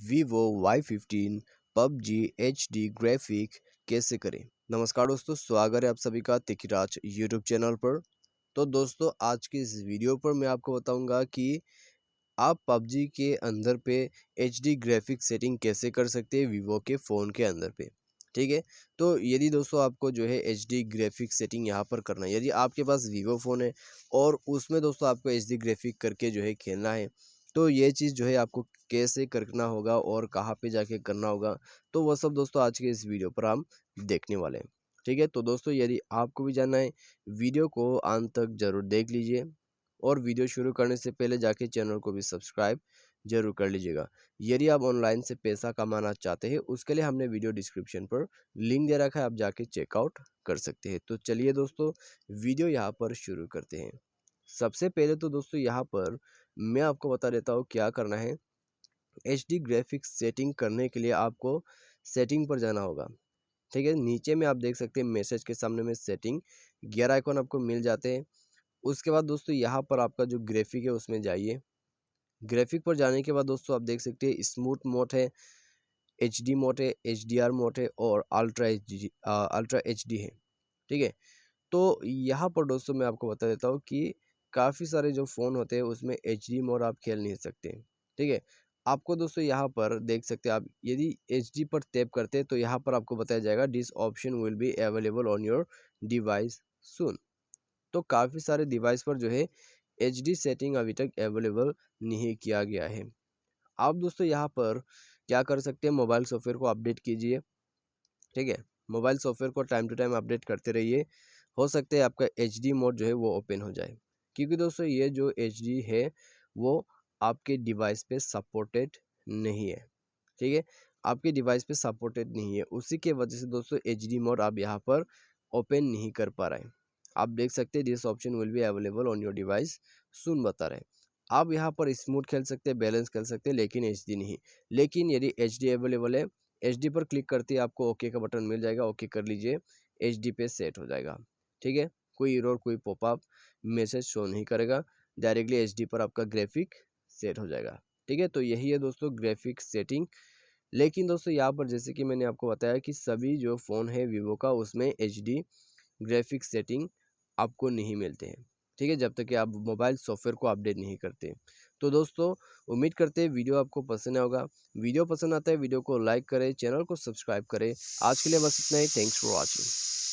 Vivo Y15 PUBG HD graphic कैसे करें। नमस्कार दोस्तों, स्वागत है आप सभी का तिखराज यूट्यूब चैनल पर। तो दोस्तों, आज की इस वीडियो पर मैं आपको बताऊंगा कि आप पबजी के अंदर पे HD ग्राफिक सेटिंग कैसे कर सकते हैं वीवो के फ़ोन के अंदर पे। ठीक है, तो यदि दोस्तों आपको जो है HD ग्राफिक सेटिंग यहाँ पर करना है, यदि आपके पास वीवो फ़ोन है और उसमें दोस्तों आपको HD ग्राफिक करके जो है खेलना है, तो ये चीज़ जो है आपको कैसे करना होगा और कहाँ पे जाके करना होगा, तो वह सब दोस्तों आज के इस वीडियो पर हम देखने वाले हैं। ठीक है, तो दोस्तों यदि आपको भी जानना है, वीडियो को अंत तक ज़रूर देख लीजिए और वीडियो शुरू करने से पहले जाके चैनल को भी सब्सक्राइब जरूर कर लीजिएगा। यदि आप ऑनलाइन से पैसा कमाना चाहते हैं, उसके लिए हमने वीडियो डिस्क्रिप्शन पर लिंक दे रखा है, आप जाके चेकआउट कर सकते हैं। तो चलिए दोस्तों, वीडियो यहाँ पर शुरू करते हैं। सबसे पहले तो दोस्तों यहाँ पर मैं आपको बता देता हूँ क्या करना है। HD ग्राफिक्स सेटिंग करने के लिए आपको सेटिंग पर जाना होगा। ठीक है, नीचे में आप देख सकते हैं मैसेज के सामने में सेटिंग गियर आइकॉन आपको मिल जाते हैं। उसके बाद दोस्तों यहाँ पर आपका जो ग्राफिक है उसमें जाइए। ग्राफिक पर जाने के बाद दोस्तों आप देख सकते हैं स्मूथ मोड है, HD मोड है, HDR मोड है और अल्ट्रा HD है। ठीक है, तो यहाँ पर दोस्तों मैं आपको बता देता हूँ कि काफ़ी सारे जो फ़ोन होते हैं उसमें HD मोड आप खेल नहीं सकते। ठीक है, आपको दोस्तों यहाँ पर देख सकते हैं, आप यदि HD पर टैप करते हैं तो यहाँ पर आपको बताया जाएगा this option will be available on your device soon. तो काफ़ी सारे डिवाइस पर जो है HD सेटिंग अभी तक अवेलेबल नहीं किया गया है। आप दोस्तों यहाँ पर क्या कर सकते हैं, मोबाइल सॉफ्टवेयर को अपडेट कीजिए। ठीक है, मोबाइल सॉफ्टवेयर को टाइम टू टाइम अपडेट करते रहिए। हो सकता है आपका HD मोड जो है वो ओपन हो जाए, क्योंकि दोस्तों ये जो HD है वो आपके डिवाइस पे सपोर्टेड नहीं है। ठीक है, आपके डिवाइस पे सपोर्टेड नहीं है, उसी के वजह से दोस्तों HD मोड आप यहाँ पर ओपन नहीं कर पा रहे हैं। आप देख सकते हैं this option will be available on your device soon बता रहे हैं। आप यहाँ पर स्मूथ खेल सकते हैं, बैलेंस खेल सकते हैं, लेकिन HD नहीं। लेकिन यदि HD अवेलेबल है, HD पर क्लिक करते ही आपको ओके का बटन मिल जाएगा, ओके कर लीजिए, HD पे सेट हो जाएगा। ठीक है, कोई एरर कोई पॉपअप मैसेज शो नहीं करेगा, डायरेक्टली HD पर आपका ग्राफिक सेट हो जाएगा। ठीक है, तो यही है दोस्तों ग्राफिक सेटिंग। लेकिन दोस्तों यहाँ पर जैसे कि मैंने आपको बताया कि सभी जो फ़ोन है वीवो का उसमें HD ग्राफिक सेटिंग आपको नहीं मिलते हैं। ठीक है, जब तक कि आप मोबाइल सॉफ्टवेयर को अपडेट नहीं करते। तो दोस्तों, उम्मीद करते हैं वीडियो आपको पसंद आया होगा। वीडियो पसंद आता है वीडियो को लाइक करें, चैनल को सब्सक्राइब करें। आज के लिए बस इतना ही। Thanks for watching.